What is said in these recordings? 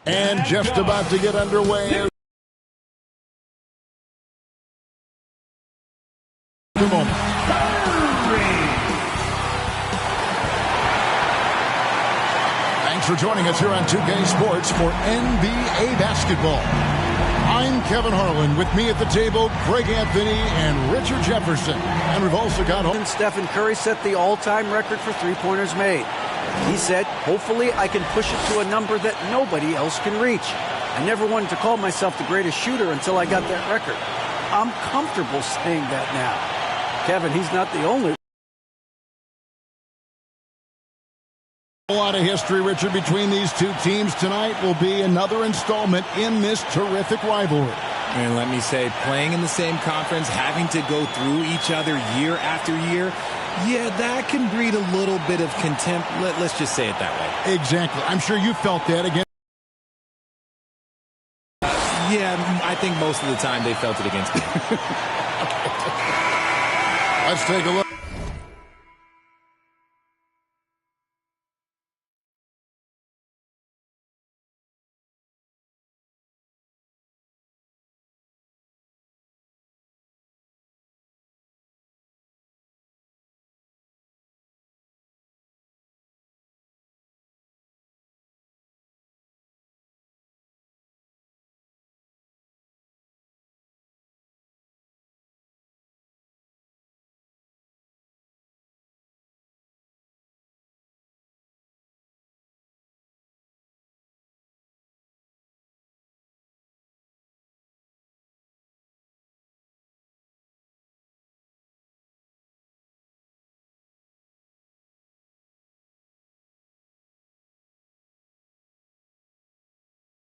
And just about to get underway. Thanks for joining us here on 2K Sports for NBA basketball. I'm Kevin Harlan. With me at the table, Greg Anthony and Richard Jefferson. And we've also got home. Stephen Curry set the all-time record for three-pointers made. He said, hopefully I can push it to a number that nobody else can reach. I never wanted to call myself the greatest shooter until I got that record. I'm comfortable saying that now. Kevin, he's not the only. A lot of history, Richard, between these two teams. Tonight will be another installment in this terrific rivalry. And let me say, playing in the same conference, having to go through each other year after year, yeah, that can breed a little bit of contempt. Let's just say it that way. Exactly. I'm sure you felt that again. Yeah, I think most of the time they felt it against me. Let's take a look.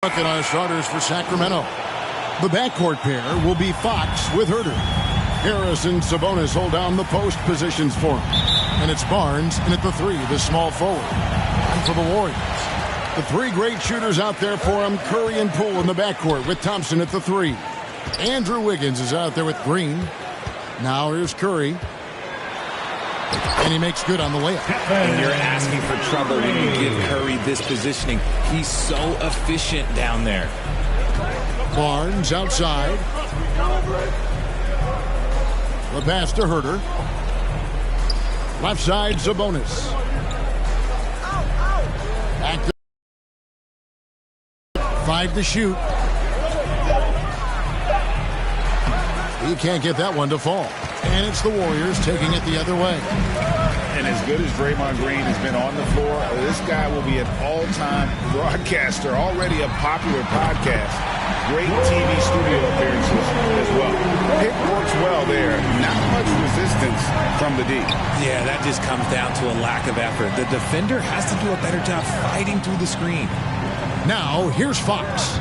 Look at our starters for Sacramento. The backcourt pair will be Fox with Herter. Harris and Sabonis hold down the post positions for him. And it's Barnes in at the three, the small forward. And for the Warriors, the three great shooters out there for him, Curry and Poole in the backcourt with Thompson at the three. Andrew Wiggins is out there with Green. Now here's Curry. And he makes good on the layup. And you're asking for trouble when you give Curry this positioning. He's so efficient down there. Barnes outside. The pass to Herter. Left side, Sabonis. Back to 5 to shoot. He can't get that one to fall. And it's the Warriors taking it the other way. And as good as Draymond Green has been on the floor, this guy will be an all-time broadcaster, already a popular podcast. Great TV studio appearances as well. Pick works well there. Not much resistance from the D. Yeah, that just comes down to a lack of effort. The defender has to do a better job fighting through the screen. Now, here's Fox.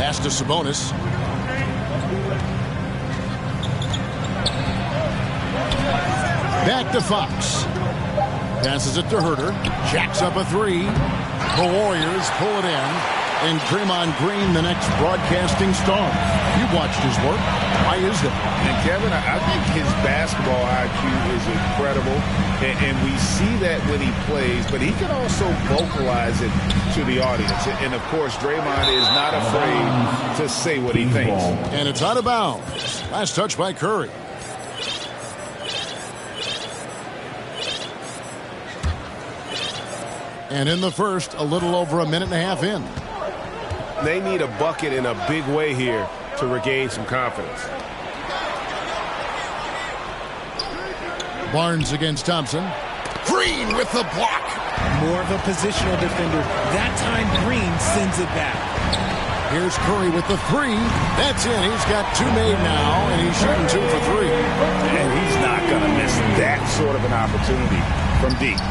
Pass to Sabonis. Back to Fox. Passes it to Herter. Jacks up a three. The Warriors pull it in. And Draymond Green, the next broadcasting star. You've watched his work. Why is that? And Kevin, I think his basketball IQ is incredible. And we see that when he plays, but he can also vocalize it to the audience. And of course, Draymond is not afraid to say what he thinks. And it's out of bounds. Last touch by Curry. And in the first, a little over a minute and a half in. They need a bucket in a big way here to regain some confidence. Barnes against Thompson. Green with the block. More of a positional defender. That time Green sends it back. Here's Curry with the three. That's in. He's got two made now, and he's shooting 2 for 3. And he's not going to miss that sort of an opportunity from deep.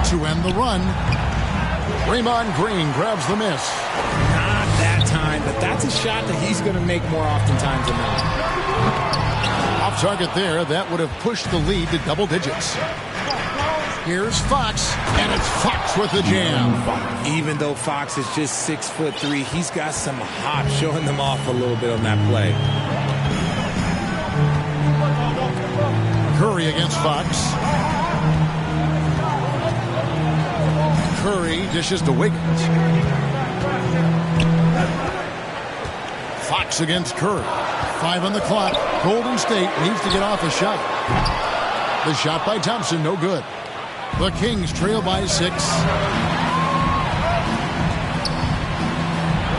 To end the run, Draymond Green grabs the miss. Not that time, but that's a shot that he's going to make more oftentimes than not. Off target there, that would have pushed the lead to double digits. Here's Fox, and it's Fox with the jam. Even though Fox is just 6'3", he's got some hop, showing them off a little bit on that play. Curry against Fox. dishes to Wiggins. Fox against Curry. 5 on the clock. Golden State needs to get off a shot. The shot by Thompson, no good. The Kings trail by 6.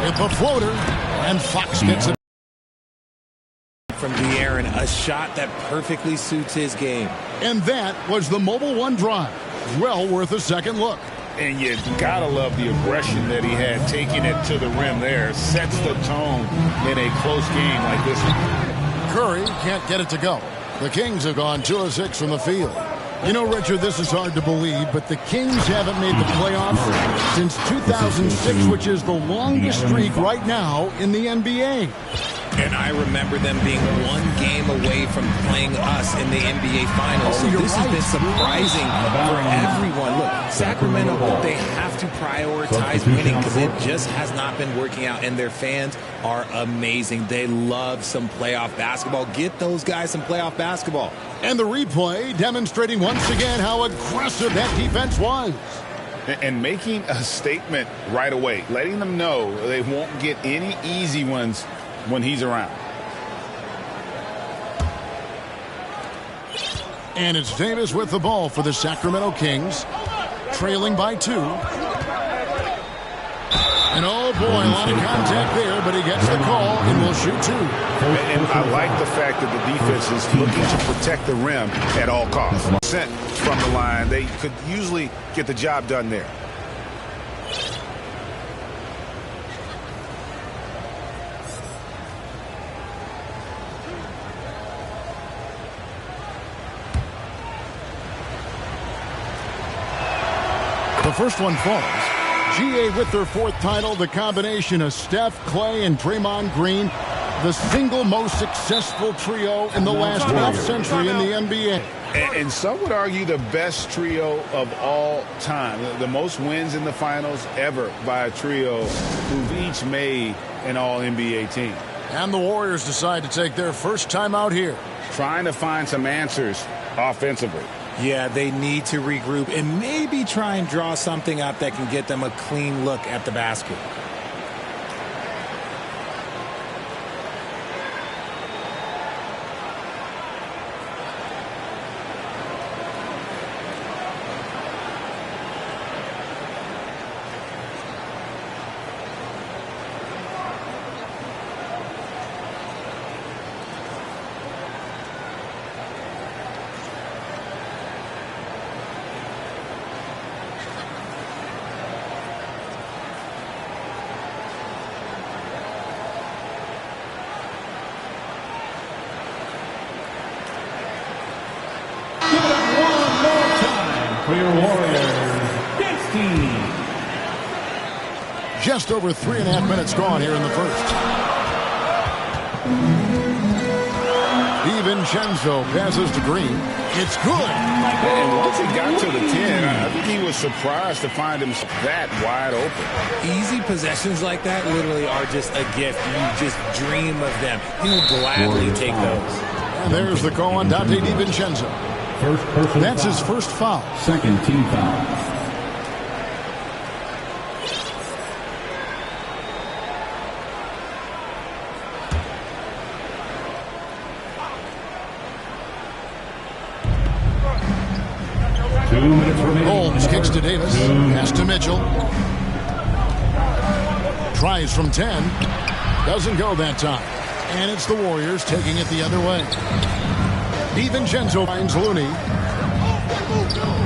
With the floater, and Fox gets it. From De'Aaron, a shot that perfectly suits his game. And that was the Mobile One drive. Well worth a second look. And you gotta love the aggression that he had, taking it to the rim there. Sets the tone in a close game like this one. Curry can't get it to go. The Kings have gone 2 of 6 from the field. You know, Richard, this is hard to believe, but the Kings haven't made the playoffs since 2006, which is the longest streak right now in the NBA. And I remember them being 1 game away from playing us in the NBA Finals. So this has been surprising for everyone. Look, Sacramento, they have to prioritize winning because it just has not been working out. And their fans are amazing. They love some playoff basketball. Get those guys some playoff basketball. And the replay demonstrating once again how aggressive that defense was. And making a statement right away, letting them know they won't get any easy ones when he's around. And it's Davis with the ball for the Sacramento Kings, trailing by 2. And oh boy, a lot of contact there, but he gets the call and will shoot 2. And I like the fact that the defense is looking to protect the rim at all costs. Sent from the line, they could usually get the job done there. The first one falls. GA with their 4th title, the combination of Steph, Clay, and Draymond Green, the single most successful trio in the last half-century in the NBA. And some would argue the best trio of all time. The most wins in the finals ever by a trio who've each made an all-NBA team. And the Warriors decide to take their first time out here. Trying to find some answers offensively. Yeah, they need to regroup and maybe try and draw something up that can get them a clean look at the basket. For your Warriors, this team. Just over 3.5 minutes gone here in the first. DiVincenzo passes to Green. It's good. And once he got to the 10, I think he was surprised to find himself that wide open. Easy possessions like that literally are just a gift. You just dream of them. He'll gladly take those. And there's the call on Dante DiVincenzo. That's his first foul. Second team foul. Holmes kicks to Davis. Pass to Mitchell. Tries from 10. Doesn't go that time. And it's the Warriors taking it the other way. DiVincenzo finds Looney.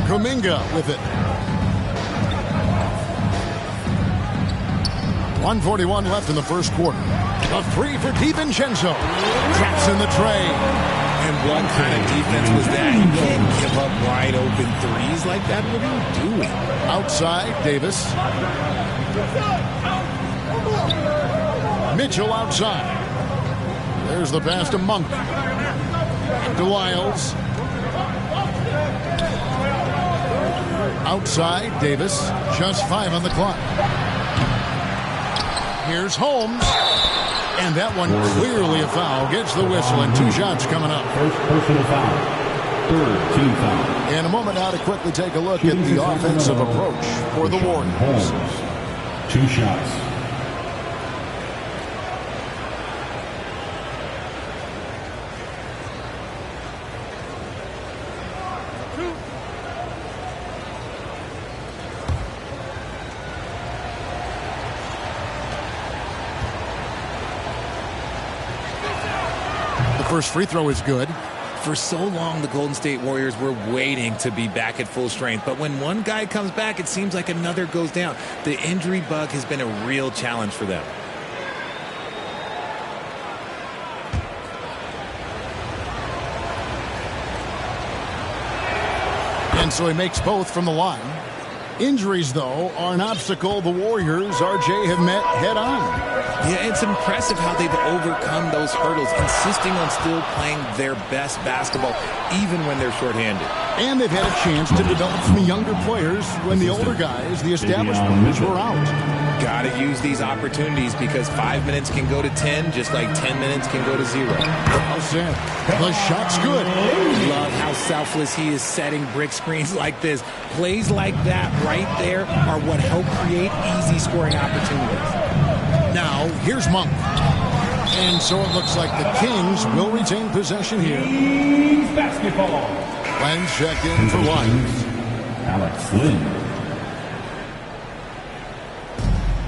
Kuminga with it. 1:41 left in the first quarter. A 3 for DiVincenzo. Drops in the tray. And what kind of defense was that? You can't give up wide open threes like that. What are you doing? Outside, Davis. Mitchell outside. There's the pass to Monk. To Lyles. Outside, Davis. Just 5 on the clock. Here's Holmes. And that one clearly a foul. Gets the whistle and 2 shots coming up. First personal foul. Third team foul. And a moment now to quickly take a look at the offensive approach for the Warriors. 2 shots. The first free throw is good. For so long, the Golden State Warriors were waiting to be back at full strength. But when one guy comes back, it seems like another goes down. The injury bug has been a real challenge for them. And so he makes both from the line. Injuries, though, are an obstacle the Warriors, RJ, have met head-on. Yeah, it's impressive how they've overcome those hurdles, insisting on still playing their best basketball, even when they're shorthanded. And they've had a chance to develop some younger players when the older guys, the established players, were out. Got to use these opportunities because 5 minutes can go to 10, just like 10 minutes can go to 0. Well said. The shot's good. Love how selfless he is setting brick screens like this. Plays like that right there are what help create easy scoring opportunities. Now, here's Monk. And so it looks like the Kings will retain possession here. Kings basketball. Len's checked in for Lyons. Alex Lynn.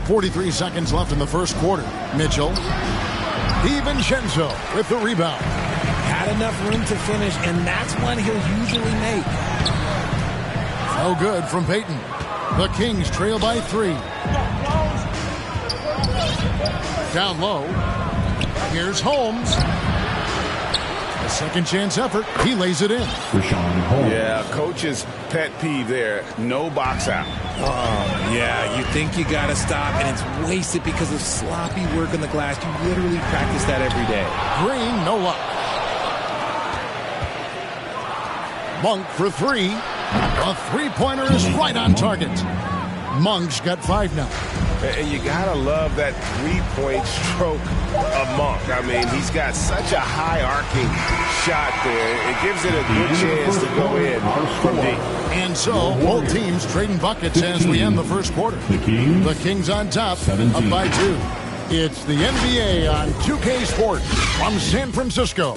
43 seconds left in the first quarter. Mitchell. DiVincenzo with the rebound. Had enough room to finish, and that's one he'll usually make. No good from Payton. The Kings trail by 3. Down low. Here's Holmes. A second chance effort. He lays it in. Rashawn Holmes. Yeah, coach's pet peeve there. No box out. Oh, yeah, you think you got to stop, and it's wasted because of sloppy work on the glass. You literally practice that every day. Green, no luck. Monk for 3. A three-pointer is right on target. Monk's got 5 now. And you gotta love that three-point stroke of Monk. I mean, he's got such a high arcing shot there. It gives it a good chance to go in from deep. And so, both teams trading buckets as we end the first quarter. The Kings on top, 17. up by 2. It's the NBA on 2K Sports from San Francisco.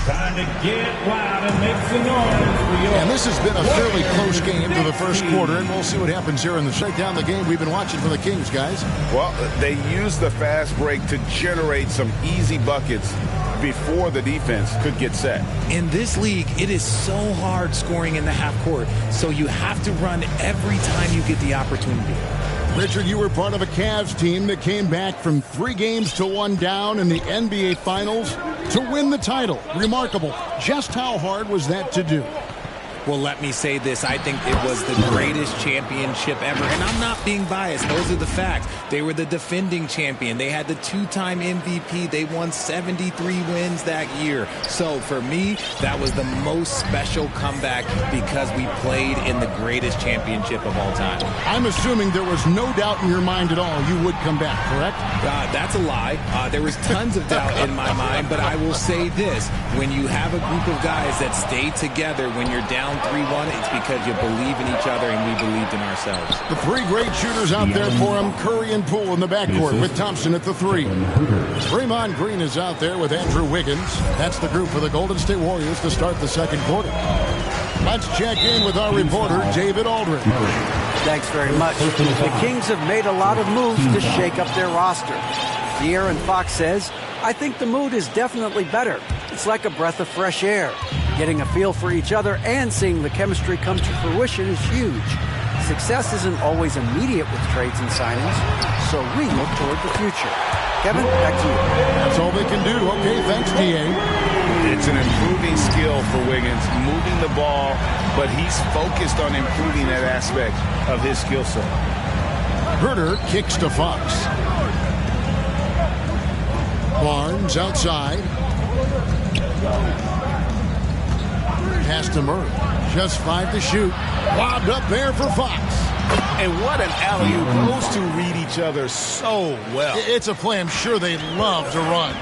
Time to get loud and make some noise. And this has been a fairly close game to the first quarter, and we'll see what happens here in the shakedown. The game we've been watching for the Kings, guys. Well, they used the fast break to generate some easy buckets before the defense could get set. In this league, it is so hard scoring in the half court, so you have to run every time you get the opportunity. Richard, you were part of a Cavs team that came back from 3 games to 1 down in the NBA Finals to win the title. Remarkable. Just how hard was that to do? Well, let me say this. I think it was the greatest championship ever. And I'm not being biased. Those are the facts. They were the defending champion. They had the 2-time MVP. They won 73 wins that year. So for me, that was the most special comeback because we played in the greatest championship of all time. I'm assuming there was no doubt in your mind at all you would come back, correct? That's a lie. There was tons of doubt in my mind, but I will say this. When you have a group of guys that stay together when you're down 3-1, it's because you believe in each other and we believed in ourselves. The 3 great shooters out there for him, Curry and Poole in the backcourt with Thompson at the 3. Draymond Green is out there with Andrew Wiggins. That's the group for the Golden State Warriors to start the second quarter. Let's check in with our reporter, David Aldridge. Thanks very much. The Kings have made a lot of moves to shake up their roster. De'Aaron Fox says, I think the mood is definitely better. It's like a breath of fresh air. Getting a feel for each other and seeing the chemistry come to fruition is huge. Success isn't always immediate with trades and signings, so we look toward the future. Kevin, back to you. That's all they can do. Okay, thanks, D.A. It's an improving skill for Wiggins, moving the ball, but he's focused on improving that aspect of his skill set. Herter kicks to Fox. Barnes outside. pass to Murray. Just 5 to shoot. Lobbed up there for Fox. And what an alley-oop. Those two read each other so well. It's a play I'm sure they love to run.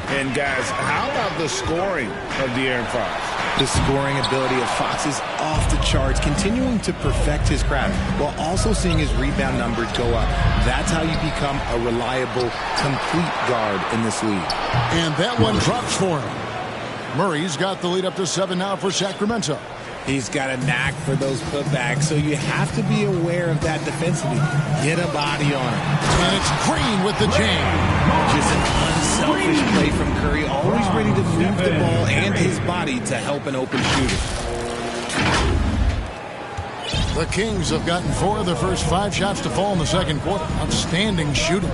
And, guys, how about the scoring of De'Aaron Fox? The scoring ability of Fox is off the charts, continuing to perfect his craft while also seeing his rebound numbers go up. That's how you become a reliable, complete guard in this league. And that one drops for him. Murray's got the lead up to 7 now for Sacramento. He's got a knack for those putbacks, so you have to be aware of that defensively. Get a body on him. And it's Green with the jam. Just an unselfish play from Curry, always ready to move the ball and his body to help an open shooter. The Kings have gotten 4 of their first 5 shots to fall in the second quarter. Outstanding shooting.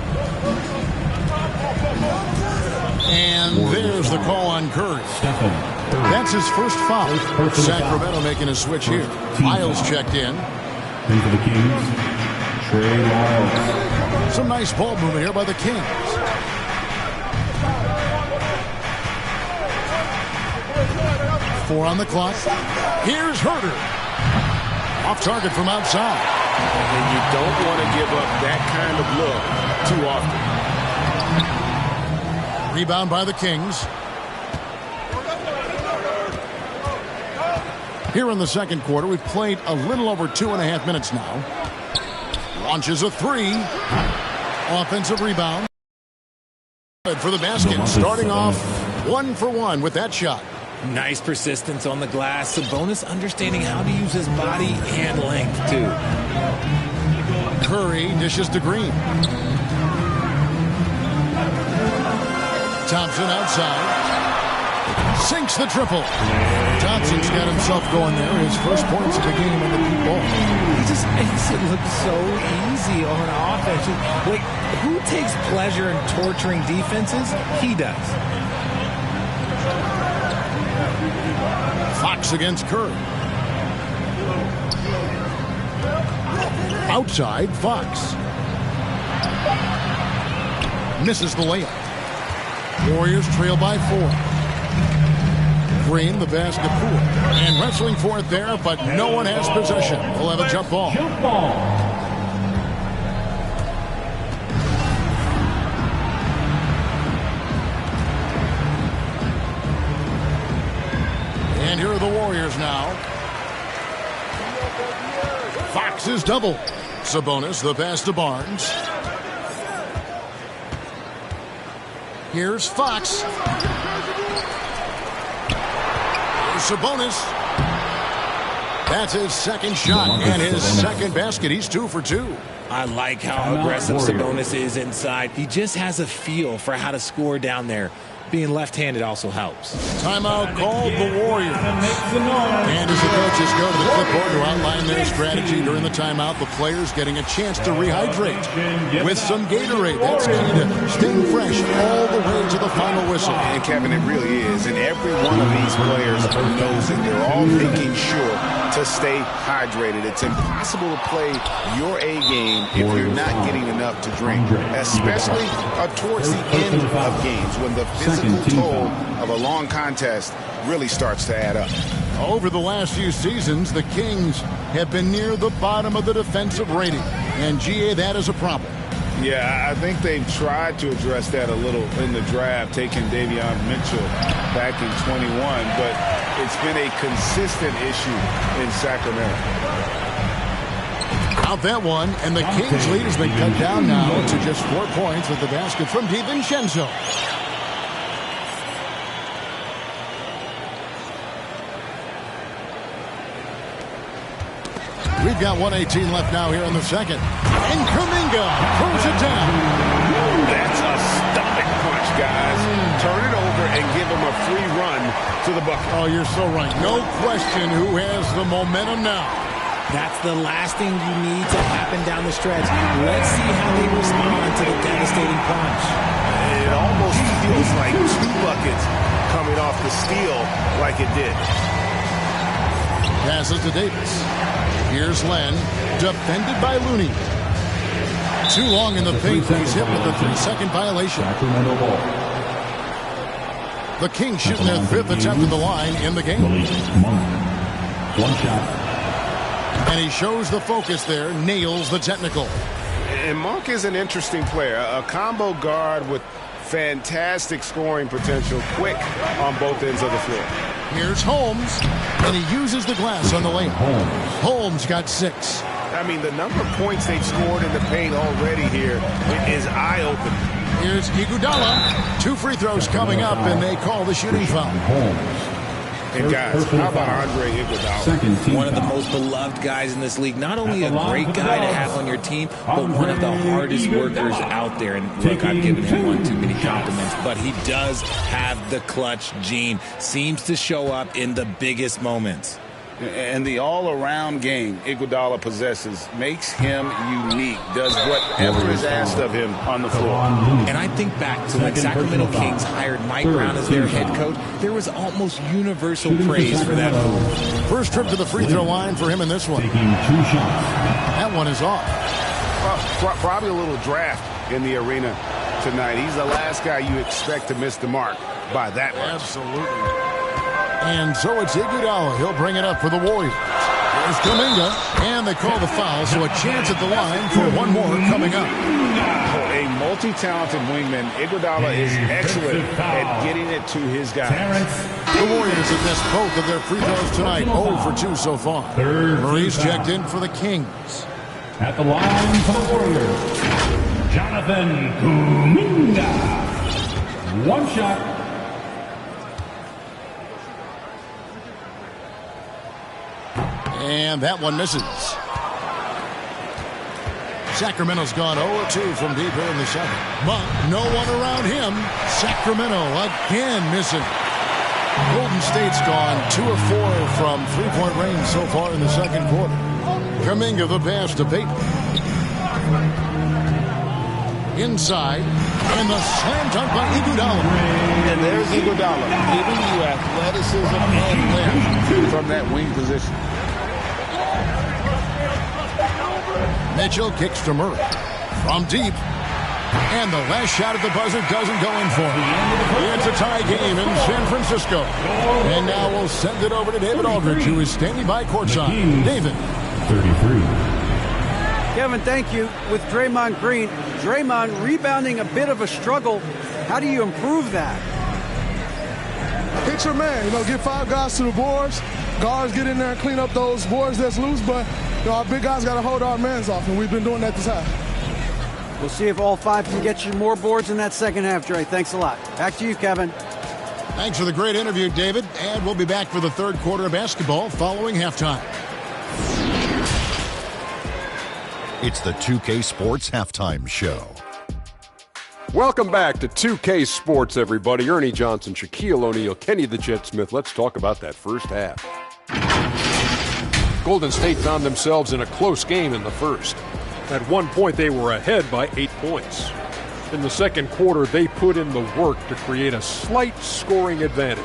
And there's the call on Curry. That's his first foul. Sacramento making a switch here. Miles checked in. And for the Kings, Trey Lyles. Some nice ball movement here by the Kings. Four on the clock. Here's Herter. Off target from outside. And you don't want to give up that kind of look too often. Rebound by the Kings. Here in the second quarter, we've played a little over 2.5 minutes now. Launches a 3. Offensive rebound. For the basket, starting off 1 for 1 with that shot. Nice persistence on the glass. Sabonis understanding how to use his body and length, too. Curry dishes to Green. Thompson outside. Sinks the triple. Thompson's got himself going there. His first points of the game on the deep ball. He just makes it look so easy on offense. Like, who takes pleasure in torturing defenses? He does. Fox against Curry. Outside, Fox. Misses the layup. Warriors trail by 4. Green, the basket pool. And wrestling for it there, but no one has possession. We'll have a jump ball. And here are the Warriors now. Fox is double. Sabonis, the pass to Barnes. Here's Fox. Sabonis. That's his second shot and his second basket. He's 2 for 2. I like how aggressive Sabonis is inside. He just has a feel for how to score down there. Being left-handed also helps. Timeout called the Warriors. And as the coaches go to the clipboard to outline their strategy during the timeout, the players getting a chance to rehydrate with some Gatorade. That's key to staying fresh all the way to the final whistle. And Kevin, it really is. And every one of these players knows it. They're all making sure to stay hydrated. It's impossible to play your A game if you're not getting enough to drink, especially towards the end of games when the physical toll of a long contest really starts to add up. Over the last few seasons, the Kings have been near the bottom of the defensive rating. And, GA, that is a problem. Yeah, I think they've tried to address that a little in the draft, taking Davion Mitchell back in 21, but it's been a consistent issue in Sacramento. Out that one, and the Kings' lead has been cut down now to just 4 points with the basket from DiVincenzo. We've got 1:18 left now here in the second. And Kuminga throws it down. That's a stomach punch, guys. Turn it over and give him a free run to the bucket. Oh, you're so right. No question who has the momentum now. That's the last thing you need to happen down the stretch. Let's see how they respond to the devastating punch. It almost feels like 2 buckets coming off the steal like it did. Passes to Davis. Here's Len, defended by Looney. Too long in the paint. He's hit with a 3-second violation. The Kings shooting their 5th attempt at the line in the game. One shot. And he shows the focus there, nails the technical. And Monk is an interesting player, a combo guard with fantastic scoring potential, quick on both ends of the floor. Here's Holmes, and he uses the glass on the layup. Holmes got 6. I mean, the number of points they've scored in the paint already here is eye-opening. Here's Iguodala. 2 free throws coming up, and they call the shooting foul. And guys, how about Andre Iguodala? One of the most beloved guys in this league. Not only a great guy to have on your team, but one of the hardest workers out there. And look, I've given him one too many compliments, but he does have the clutch gene. Seems to show up in the biggest moments. And the all-around game Iguodala possesses makes him unique, does whatever is asked of him on the floor. And I think back to when Sacramento Kings hired Mike Brown as their head coach, there was almost universal praise for that move. First trip to the free throw line for him in this one. Taking 2 shots. That one is off. Well, probably a little draft in the arena tonight. He's the last guy you expect to miss the mark by that much. Absolutely. And so it's Iguodala. He'll bring it up for the Warriors. Here's Kuminga, and they call the foul, so a chance at the line for one more coming up. A multi-talented wingman, Iguodala is excellent at getting it to his guys. The Warriors have missed both of their free throws tonight, 0 for 2 so far. Murray's checked in for the Kings. At the line for the Warriors, Jonathan Kuminga. 1 shot. And that one misses. Sacramento's gone 0-2 from deep here in the 7th. But no one around him. Sacramento again missing. Golden State's gone 2 of 4 from three-point range so far in the second quarter. Kuminga the pass to Payton. Inside. And the slam dunk by Iguodala. And there's Iguodala giving you athleticism and length from that wing position. Mitchell kicks to Murray from deep. And the last shot at the buzzer doesn't go in for him. It's a tie game in San Francisco. And now we'll send it over to David Aldridge, who is standing by courtside. David. 33. Kevin, thank you. With Draymond Green, Draymond rebounding a bit of a struggle. How do you improve that? Hit your man. Get 5 guys to the boards. Guards get in there and clean up those boards that's loose, but our big guys got to hold our mans off, and we've been doing that this half. We'll see if all 5 can get you more boards in that second half, Dre. Thanks a lot. Back to you, Kevin. Thanks for the great interview, David. And we'll be back for the third quarter of basketball following halftime. It's the 2K Sports Halftime Show. Welcome back to 2K Sports, everybody. Ernie Johnson, Shaquille O'Neal, Kenny the Jet Smith. Let's talk about that first half. Golden State found themselves in a close game in the first. At one point, they were ahead by 8 points. In the second quarter, they put in the work to create a slight scoring advantage.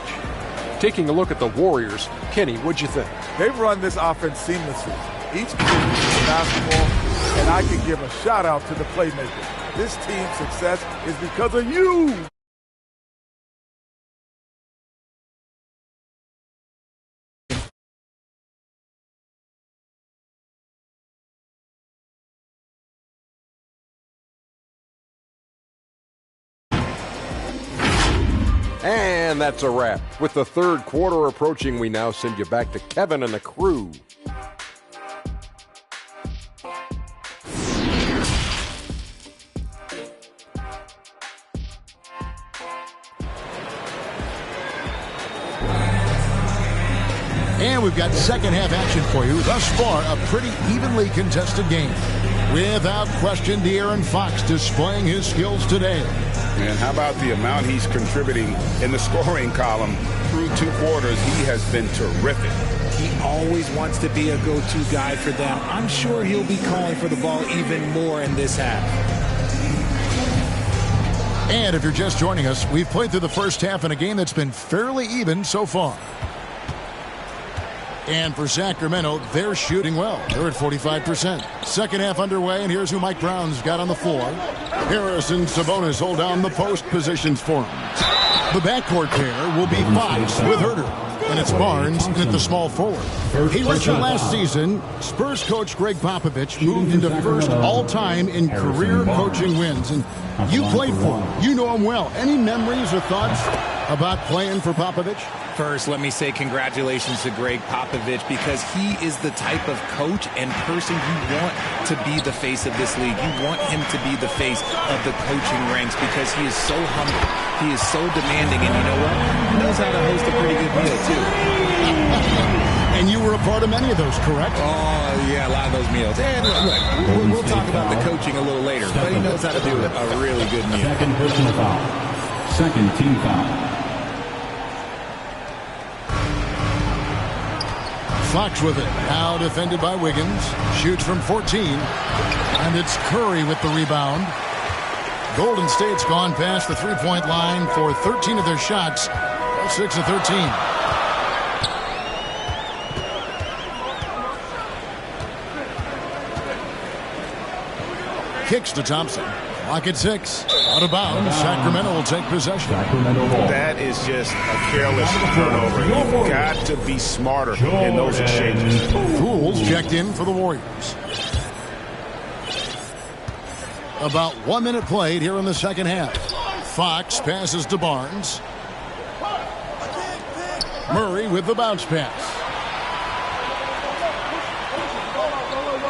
Taking a look at the Warriors, Kenny, what'd you think? They've run this offense seamlessly. Each position is basketball, and I can give a shout-out to the playmakers. This team's success is because of you. And that's a wrap. With the third quarter approaching, we now send you back to Kevin and the crew. And we've got second half action for you. Thus far, a pretty evenly contested game. Without question, De'Aaron Fox displaying his skills today. And how about the amount he's contributing in the scoring column through 2 quarters? He has been terrific. He always wants to be a go-to guy for them. I'm sure he'll be calling for the ball even more in this half. And if you're just joining us, we've played through the first half in a game that's been fairly even so far. And for Sacramento, they're shooting well. They're at 45%. Second half underway, and here's who Mike Brown's got on the floor. Harris and Sabonis hold down the post positions for him. The backcourt pair will be Fox with Herder. And it's Barnes at the small forward. Hey, listen, last season, Spurs coach Greg Popovich moved into first all-time in career coaching wins. And you played for him. You know him well. Any memories or thoughts about playing for Popovich? First, let me say congratulations to Greg Popovich, because he is the type of coach and person you want to be the face of this league. You want him to be the face of the coaching ranks, because he is so humble. He is so demanding, and you know what? He knows how to host a pretty good meal, too. And you were a part of many of those, correct? Oh, yeah, a lot of those meals. And look, we'll talk about the coaching a little later, but he knows how to do a really good meal. Second personal foul. Second team foul. Fox with it. Now defended by Wiggins. Shoots from 14. And it's Curry with the rebound. Golden State's gone past the three-point line for 13 of their shots. 6 of 13. Kicks to Thompson. Clock at 6. Out of bounds. Sacramento will take possession. That is just a careless turnover. You've got to be smarter in those exchanges. Fools checked in for the Warriors. About 1 minute played here in the second half. Fox passes to Barnes. Murray with the bounce pass.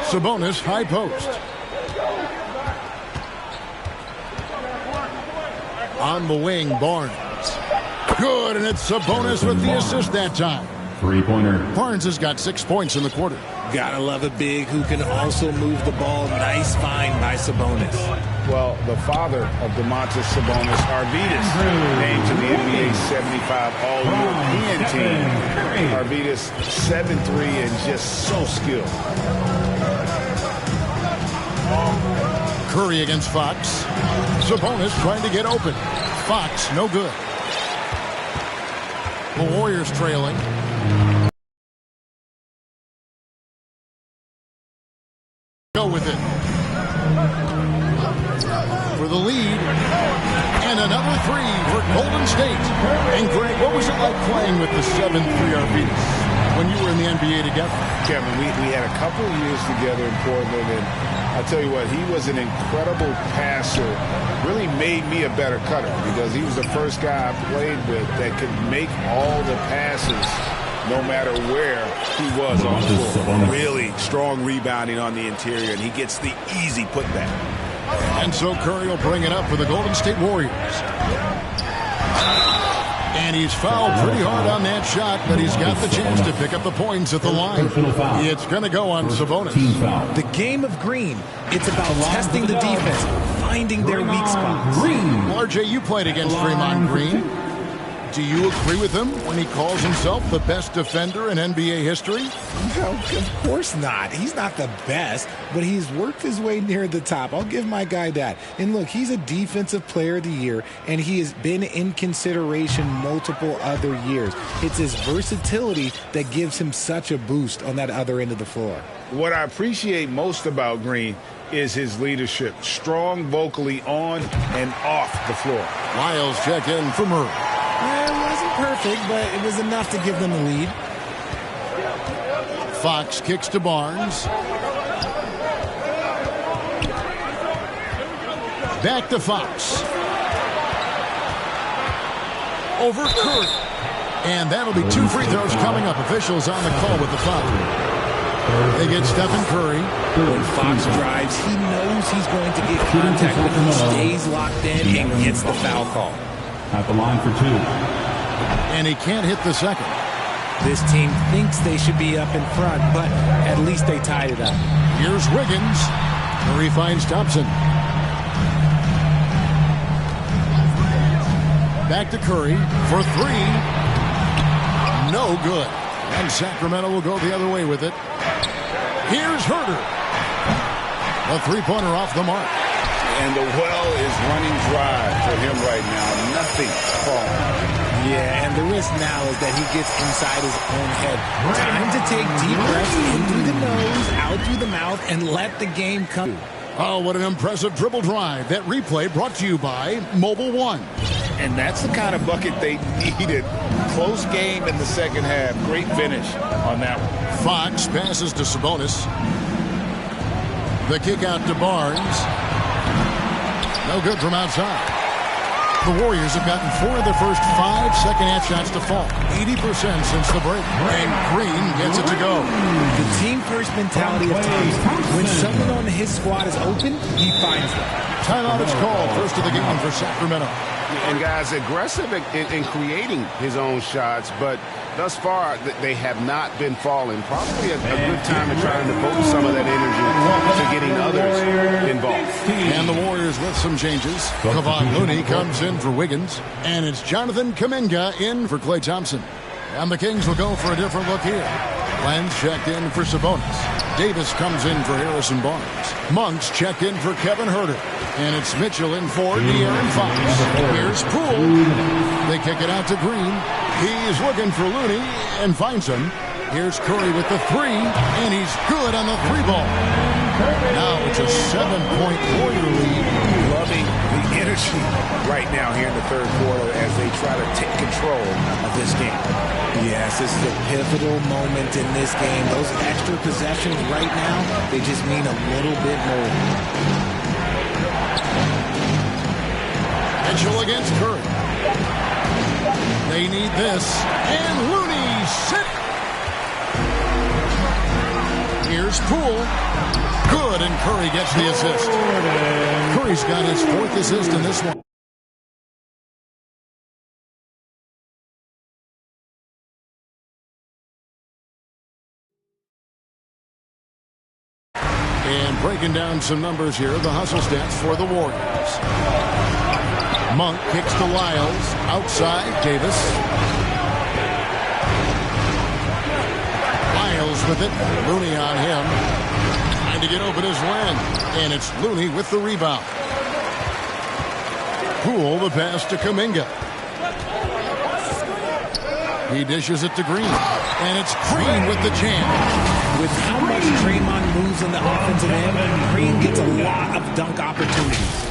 Sabonis high post. On the wing, Barnes. Good, and it's Sabonis with the assist that time. Three-pointer. Barnes has got 6 points in the quarter. Gotta love a big who can also move the ball. Nice find by Sabonis. Well, the father of Domantas Sabonis, Arvydas, named to the NBA 75 All-European team. Arvydas, 7'3", and just so skilled. Curry against Fox. Sabonis trying to get open. Fox, no good. The Warriors trailing. Go with it. For the lead. And another three for Golden State. And Greg, what was it like playing with the 7'3" Arvydas when you were in the NBA together? Kevin, we had a couple of years together in Portland, and I'll tell you what, he was an incredible passer. Really made me a better cutter, because he was the first guy I played with that could make all the passes no matter where he was on the floor. Really strong rebounding on the interior, and he gets the easy putback. And so Curry will bring it up for the Golden State Warriors. And he's fouled pretty hard on that shot, but he's got the chance to pick up the points at the line. It's going to go on Sabonis. The game of green, it's about testing the defense, finding their weak spots. Green. Well, RJ, you played against Draymond Green. Do you agree with him when he calls himself the best defender in NBA history? No, of course not. He's not the best, but he's worked his way near the top. I'll give my guy that. And look, he's a defensive player of the year, and he has been in consideration multiple other years. It's his versatility that gives him such a boost on that other end of the floor. What I appreciate most about Green is his leadership. Strong vocally on and off the floor. Lyles check in for Murray. It wasn't perfect, but it was enough to give them a lead. Fox kicks to Barnes. Back to Fox. Over Curry. And that'll be 2 free throws coming up. Officials on the call with the foul. They get Stephen Curry. When Fox drives, he knows he's going to get contact, but he stays locked in and gets the foul call. At the line for 2. And he can't hit the second. This team thinks they should be up in front, but at least they tied it up. Here's Wiggins. Curry finds Thompson. Back to Curry for 3. No good. And Sacramento will go the other way with it. Here's Herder. A three-pointer off the mark. And the well is running dry for him right now. Nothing falling. Yeah, and the risk now is that he gets inside his own head. Time to take deep breaths in through the nose, out through the mouth, and let the game come. Oh, what an impressive dribble drive. That replay brought to you by Mobile One. And that's the kind of bucket they needed. Close game in the second half. Great finish on that one. Fox passes to Sabonis. The kick out to Barnes. No good from outside. The Warriors have gotten 4 of their first 5 second-half shots to fall. 80% since the break. And Green gets it to go. The team-first mentality of Thompson. When someone on his squad is open, he finds them. Timeout is called. First of the game for Sacramento. And guys, aggressive in creating his own shots, but thus far they have not been falling. Probably a good time to try to devote some of that energy to getting others involved. And the Warriors with some changes. Kevon Looney comes in for Wiggins, and it's Jonathan Kuminga in for Klay Thompson. And the Kings will go for a different look here. Len's checked in for Sabonis. Davis comes in for Harrison Barnes. Monk's checked in for Kevin Huerter. And it's Mitchell in for De'Aaron Fox. Here's Poole. They kick it out to Green. He's looking for Looney and finds him. Here's Curry with the 3, and he's good on the 3 ball. Now it's a 7-point Warrior lead. Loving the energy right now here in the third quarter as they try to take control of this game. Yes, this is a pivotal moment in this game. Those extra possessions right now, they just mean a little bit more. Mitchell against Curry. They need this. And Looney sit. Here's Poole. Good, and Curry gets the assist. Curry's got his 4th assist in this one. And breaking down some numbers here, the hustle stats for the Warriors. Monk kicks to Lyles. Outside, Davis. Lyles with it. Looney on him. Trying to get open is Len. And it's Looney with the rebound. Poole the pass to Kuminga. He dishes it to Green. And it's Green with the jam. With how much Draymond moves on the offensive end, Green gets a lot of dunk opportunities.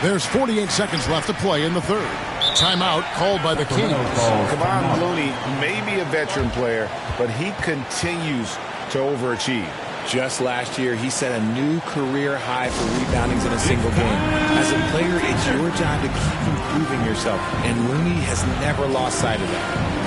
There's 48 seconds left to play in the third. Timeout called by the Kings. Kevon Looney may be a veteran player, but he continues to overachieve. Just last year, he set a new career high for reboundings in a single game. As a player, it's your job to keep improving yourself, and Looney has never lost sight of that.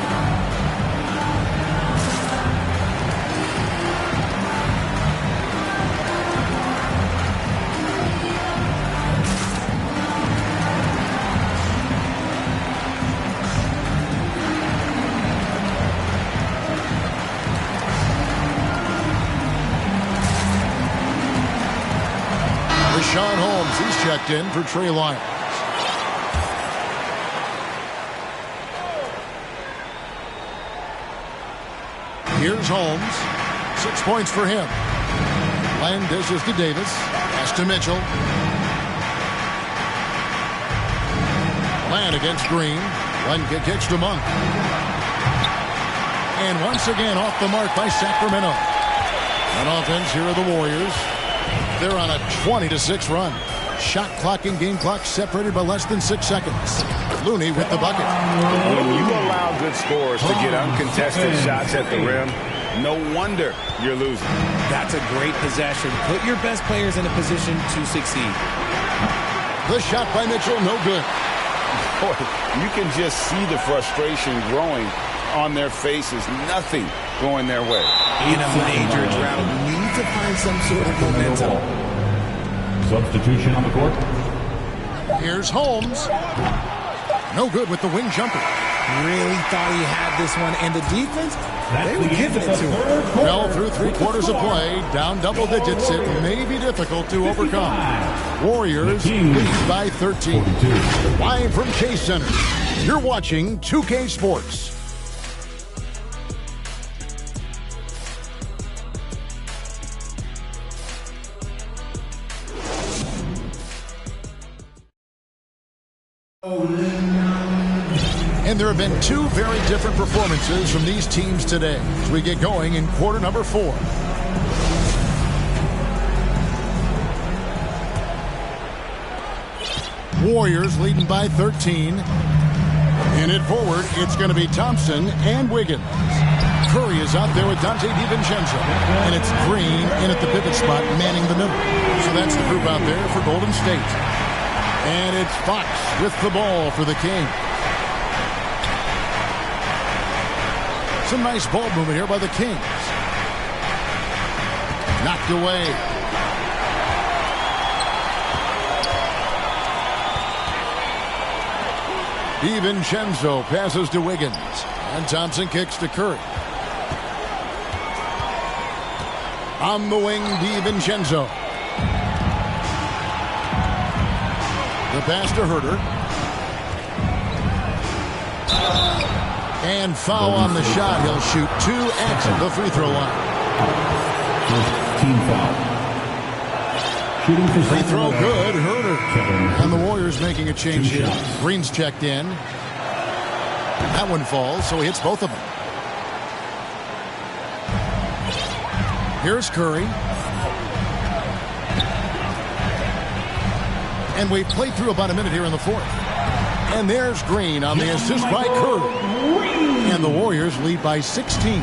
Sean Holmes, he's checked in for Trey Lyons. Here's Holmes. 6 points for him. Len dishes to Davis. Pass to Mitchell. Len against Green. Len kicks to Monk. And once again off the mark by Sacramento. On offense, here are the Warriors. They're on a 20-6 run. Shot clock and game clock separated by less than 6 seconds. Looney with the bucket. When you allow good scorers to get uncontested shots at the rim, no wonder you're losing. That's a great possession. Put your best players in a position to succeed. The shot by Mitchell, no good. Boy, you can just see the frustration growing on their faces. Nothing going their way. In a major drought, need to find some sort of momentum. Substitution on the court. Here's Holmes. No good with the wing jumper. Really thought he had this one, and the defense, they were giving it to him. Fell through 3 quarters of play, down double digits. It may be difficult to overcome. Warriors lead by 13. Live from Chase Center, you're watching 2K Sports. And there have been 2 very different performances from these teams today as we get going in quarter number 4. Warriors leading by 13. In it forward, it's going to be Thompson and Wiggins. Curry is out there with Dante DiVincenzo. And it's Green in at the pivot spot, manning the middle. So that's the group out there for Golden State. And it's Fox with the ball for the Kings. Some nice ball movement here by the Kings. Knocked away. DiVincenzo passes to Wiggins. And Thompson kicks to Curry. On the wing, DiVincenzo. The pass to Herter. And foul on the shot. He'll shoot 2 at the free throw line. First team foul. Shooting for free throw good. Herter. And the Warriors making a change here. shots. Green's checked in. That one falls, so he hits both of them. Here's Curry. And we've played through about a minute here in the fourth. And there's Green on the assist by Curry. And the Warriors lead by 16.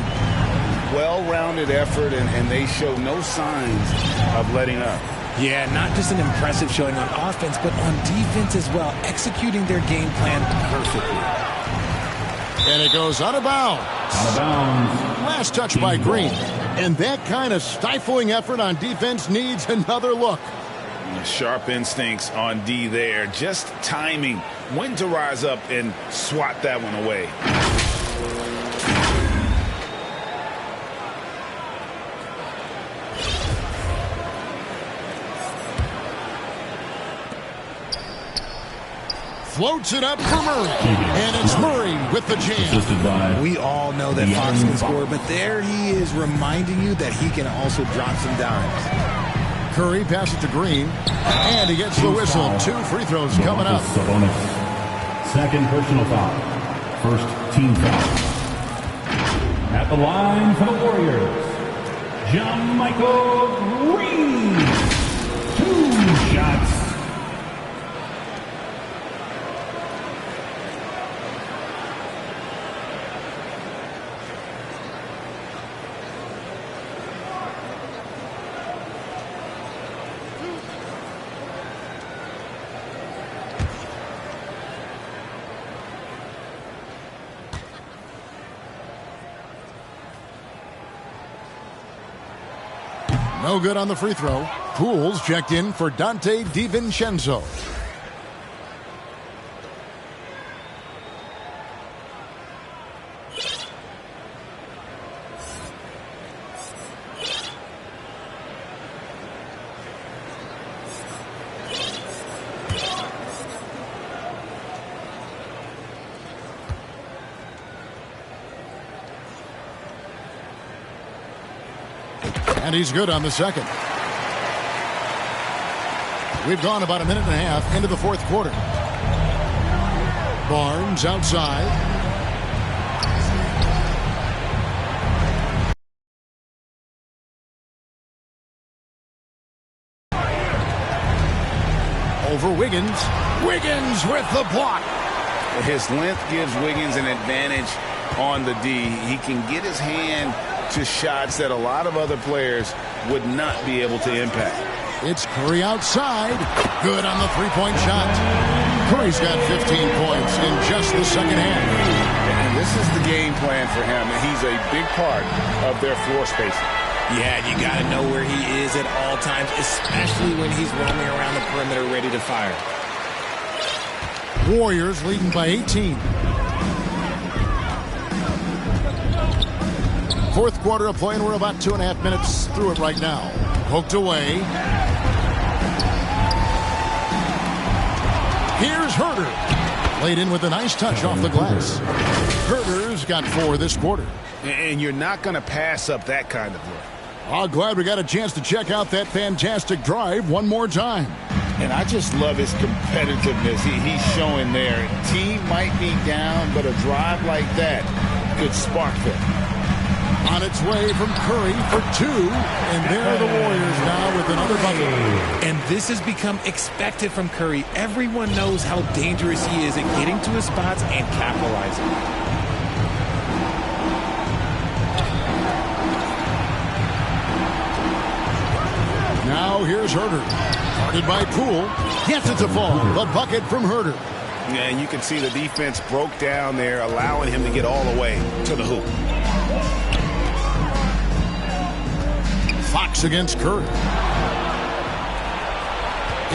Well-rounded effort, and they show no signs of letting up. Yeah, not just an impressive showing on offense, but on defense as well, executing their game plan perfectly. And it goes out of bounds. Out of bounds. Last touch by Green. And that kind of stifling effort on defense needs another look. Sharp instincts on D there. Just timing when to rise up and swat that one away. Floats it up for Murray. And it's Murray with the jam. We all know that Fox can score, but there he is reminding you that he can also drop some dimes. Curry passes to Green. And he gets the whistle. 2 free throws coming up. Second personal foul. First team foul. At the line for the Warriors, John-Michael Green. 2 shots. No good on the free throw. Pools checked in for Dante DiVincenzo. And he's good on the second. We've gone about a minute and a half into the fourth quarter. Barnes outside. Over Wiggins. Wiggins with the block. His length gives Wiggins an advantage on the D. He can get his hand to shots that a lot of other players would not be able to impact. It's Curry outside. Good on the three-point shot. Curry's got 15 points in just the second half. And this is the game plan for him. He's a big part of their floor spacing. Yeah, you got to know where he is at all times, especially when he's roaming around the perimeter ready to fire. Warriors leading by 18. Fourth quarter of play, and we're about 2.5 minutes through it right now. Poked away. Here's Herter. Laid in with a nice touch off the glass. Herter's got 4 this quarter. And you're not going to pass up that kind of look. Oh, glad we got a chance to check out that fantastic drive one more time. And I just love his competitiveness he's showing there. Team might be down, but a drive like that could spark them. On its way from Curry for 2, and there are the Warriors now with another bucket. And this has become expected from Curry. Everyone knows how dangerous he is at getting to his spots and capitalizing. Now here's Herter. Guarded by Poole. Gets it to fall. The bucket from Herter. Yeah, and you can see the defense broke down there, allowing him to get all the way to the hoop. Fox against Curry.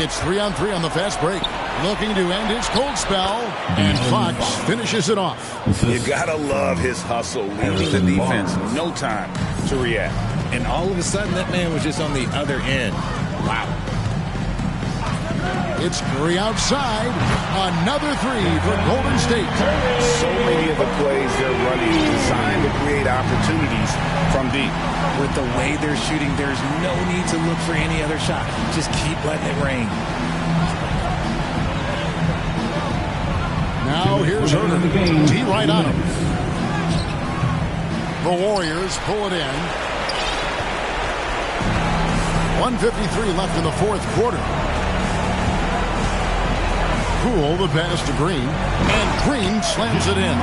It's 3-on-3 on the fast break. Looking to end his cold spell, and Fox finishes it off. You gotta love his hustle, leaving the defense no time to react. And all of a sudden, that man was just on the other end. Wow. It's Curry outside. Another 3 for Golden State. So many of the plays they're running designed to create opportunities from deep. With the way they're shooting, there's no need to look for any other shot. Just keep letting it rain. Now here's Herter. T right on him. The Warriors pull it in. 1:53 left in the fourth quarter. Poole the pass to Green, and Green slams it in.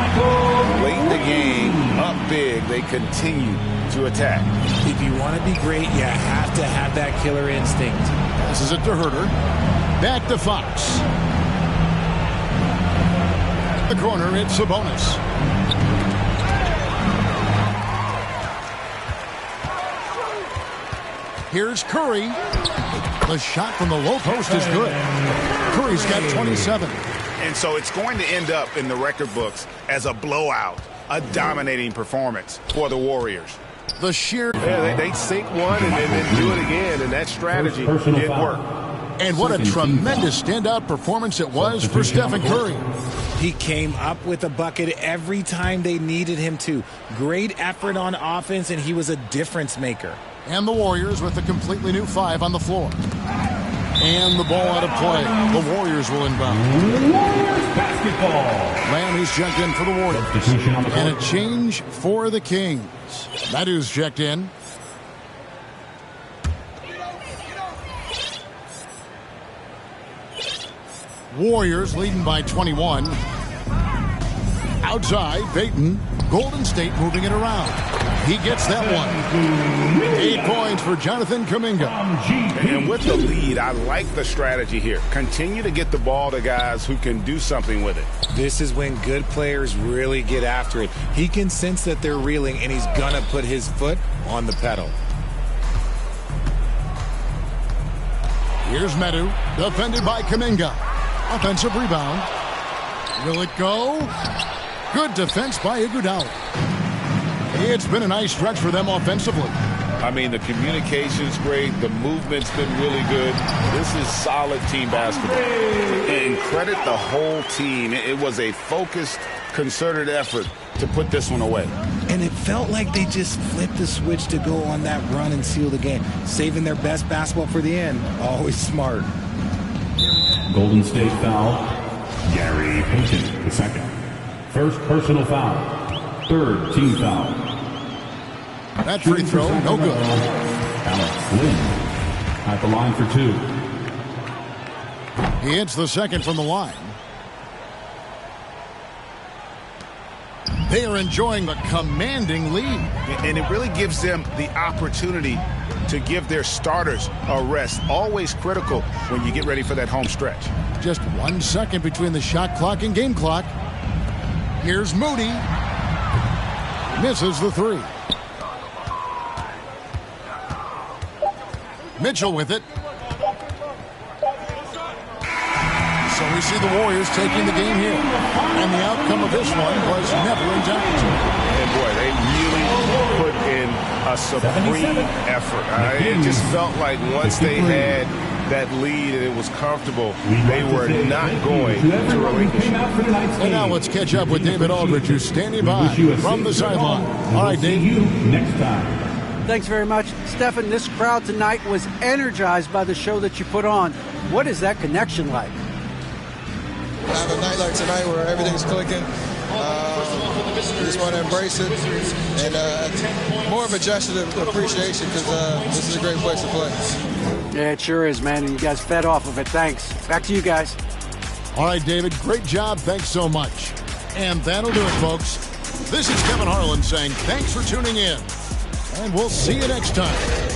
Late in the game, up big, they continue to attack. If you want to be great, you have to have that killer instinct. Passes it to Herter. Back to Fox. The corner, it's Sabonis. Here's Curry. The shot from the low post is good. Curry's got 27. And so it's going to end up in the record books as a blowout, a dominating performance for the Warriors. The sheer... Yeah, they sink one and then do it again, and that strategy did work. And what a tremendous standout performance it was for Stephen Curry. He came up with a bucket every time they needed him to. Great effort on offense, and he was a difference maker. And the Warriors with a completely new 5 on the floor. And the ball out of play. The Warriors will inbound. Warriors basketball. Lamb is checked in for the Warriors. And a change for the Kings. Meadows checked in. Warriors leading by 21. Outside, Payton. Golden State moving it around. He gets that one. 8 points for Jonathan Kuminga. And with the lead, I like the strategy here. Continue to get the ball to guys who can do something with it. This is when good players really get after it. He can sense that they're reeling, and he's going to put his foot on the pedal. Here's Medu, defended by Kuminga. Offensive rebound. Will it go? Good defense by Iguodala. It's been a nice stretch for them offensively. I mean, the communication's great. The movement's been really good. This is solid team basketball. And credit the whole team. It was a focused, concerted effort to put this one away. And it felt like they just flipped the switch to go on that run and seal the game. Saving their best basketball for the end. Always smart. Golden State foul. Gary Payton, the second. First personal foul. Third team foul. That free throw, no good. Alex Lynn at the line for 2. He hits the second from the line. They are enjoying a commanding lead. And it really gives them the opportunity to give their starters a rest. Always critical when you get ready for that home stretch. Just 1 second between the shot clock and game clock. Here's Moody. Misses the 3. Mitchell with it. So we see the Warriors taking the game here. And the outcome of this one was never in doubt. And boy, they really put in a supreme effort. It just felt like once they had that lead and it was comfortable, they were not going to relinquish it. And now let's catch up with David Aldridge, who's standing by from the sideline. All right, Dave. Next time. Thanks very much. Stephen, this crowd tonight was energized by the show that you put on. What is that connection like? On a night like tonight where everything's clicking, I just want to embrace it, and more of a gesture of appreciation because this is a great place to play. Yeah, it sure is, man, and you guys fed off of it. Thanks. Back to you guys. All right, David, great job. Thanks so much. And that'll do it, folks. This is Kevin Harlan saying thanks for tuning in, and we'll see you next time.